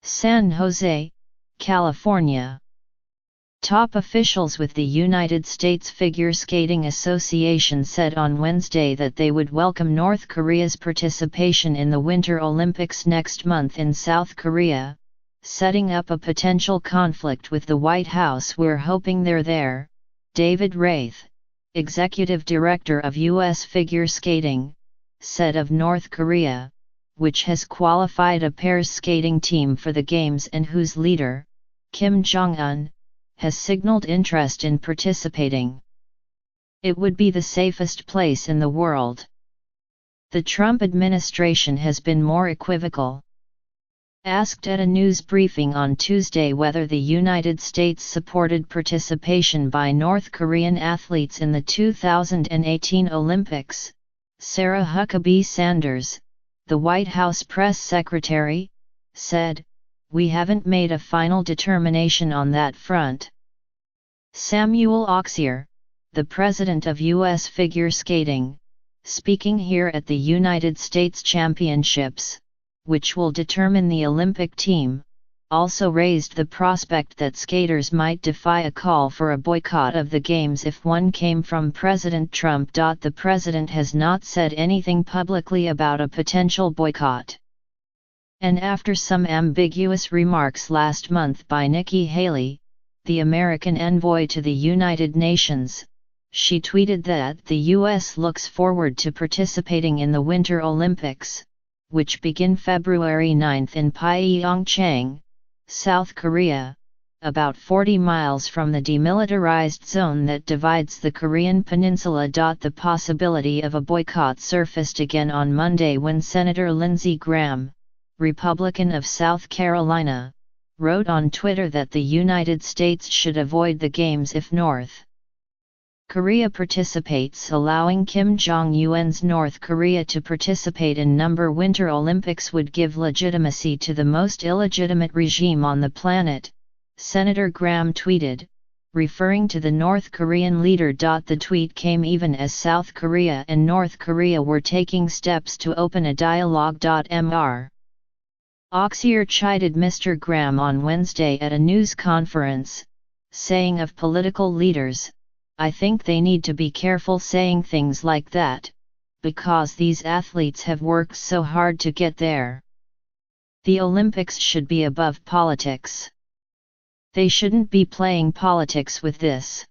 San Jose, California. Top officials with the United States Figure Skating Association said on Wednesday that they would welcome North Korea's participation in the Winter Olympics next month in South Korea, setting up a potential conflict with the White House. "We're hoping they're there," David Wraith, executive director of U.S. figure skating, said of North Korea, which has qualified a pairs skating team for the Games and whose leader, Kim Jong-un, has signaled interest in participating. "It would be the safest place in the world." The Trump administration has been more equivocal. Asked at a news briefing on Tuesday whether the United States supported participation by North Korean athletes in the 2018 Olympics, Sarah Huckabee Sanders, the White House press secretary, said, "We haven't made a final determination on that front." Samuel Auxier, the president of U.S. Figure Skating, speaking here at the United States Championships, which will determine the Olympic team, also raised the prospect that skaters might defy a call for a boycott of the Games if one came from President Trump. The president has not said anything publicly about a potential boycott. And after some ambiguous remarks last month by Nikki Haley, the American envoy to the United Nations, she tweeted that the U.S. looks forward to participating in the Winter Olympics, which begin February 9 in Pyeongchang, South Korea, about 40 miles from the demilitarized zone that divides the Korean peninsula. The possibility of a boycott surfaced again on Monday when Senator Lindsey Graham, Republican of South Carolina, wrote on Twitter that the United States should avoid the Games if North Korea participates. Allowing Kim Jong-un's North Korea to participate in Winter Olympics would give legitimacy to the most illegitimate regime on the planet, Senator Graham tweeted, referring to the North Korean leader. The tweet came even as South Korea and North Korea were taking steps to open a dialogue. Mr. Auxier chided Mr. Graham on Wednesday at a news conference, saying of political leaders, "I think they need to be careful saying things like that, because these athletes have worked so hard to get there. The Olympics should be above politics. They shouldn't be playing politics with this."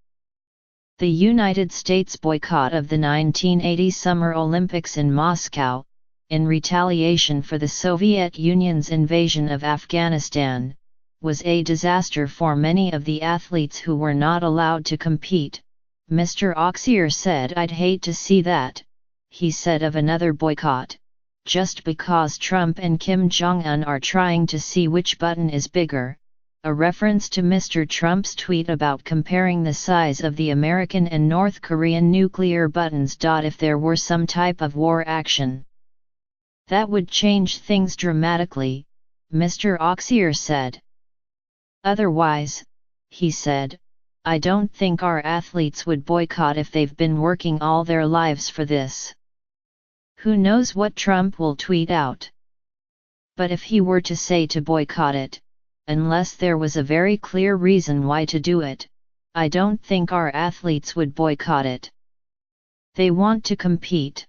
The United States boycott of the 1980 Summer Olympics in Moscow, in retaliation for the Soviet Union's invasion of Afghanistan, was a disaster for many of the athletes who were not allowed to compete. Mr. Auxier said, "I'd hate to see that," he said of another boycott, just because Trump and Kim Jong-un are trying to see which button is bigger, a reference to Mr. Trump's tweet about comparing the size of the American and North Korean nuclear buttons. If there were some type of war action, that would change things dramatically, Mr. Auxier said. "Otherwise," he said, "I don't think our athletes would boycott if they've been working all their lives for this. Who knows what Trump will tweet out? But if he were to say to boycott it, unless there was a very clear reason why to do it, I don't think our athletes would boycott it. They want to compete.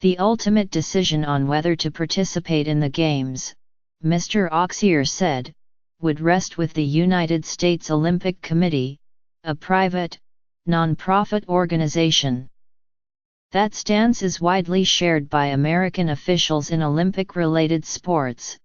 The ultimate decision on whether to participate in the Games," Mr. Auxier said, "would rest with the United States Olympic Committee, a private, non-profit organization." That stance is widely shared by American officials in Olympic-related sports,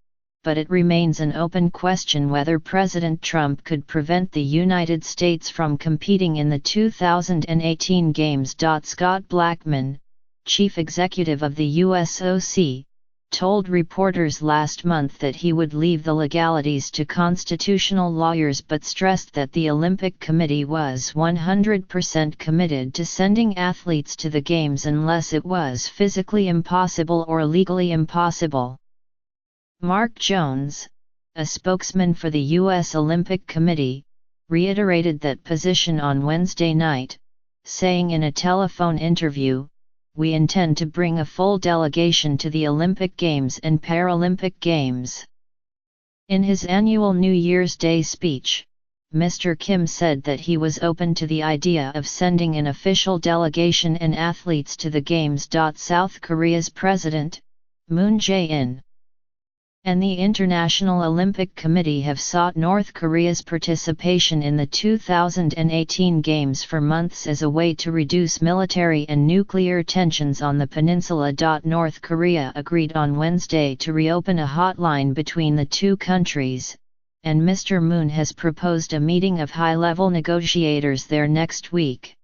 but it remains an open question whether President Trump could prevent the United States from competing in the 2018 Games. Scott Blackmun, chief executive of the USOC, told reporters last month that he would leave the legalities to constitutional lawyers but stressed that the Olympic Committee was 100% committed to sending athletes to the Games unless it was physically impossible or legally impossible. Mark Jones, a spokesman for the U.S. Olympic Committee, reiterated that position on Wednesday night, saying in a telephone interview, "We intend to bring a full delegation to the Olympic Games and Paralympic Games." In his annual New Year's Day speech, Mr. Kim said that he was open to the idea of sending an official delegation and athletes to the Games. South Korea's President, Moon Jae-in, and the International Olympic Committee have sought North Korea's participation in the 2018 Games for months as a way to reduce military and nuclear tensions on the peninsula. North Korea agreed on Wednesday to reopen a hotline between the two countries, and Mr. Moon has proposed a meeting of high-level negotiators there next week.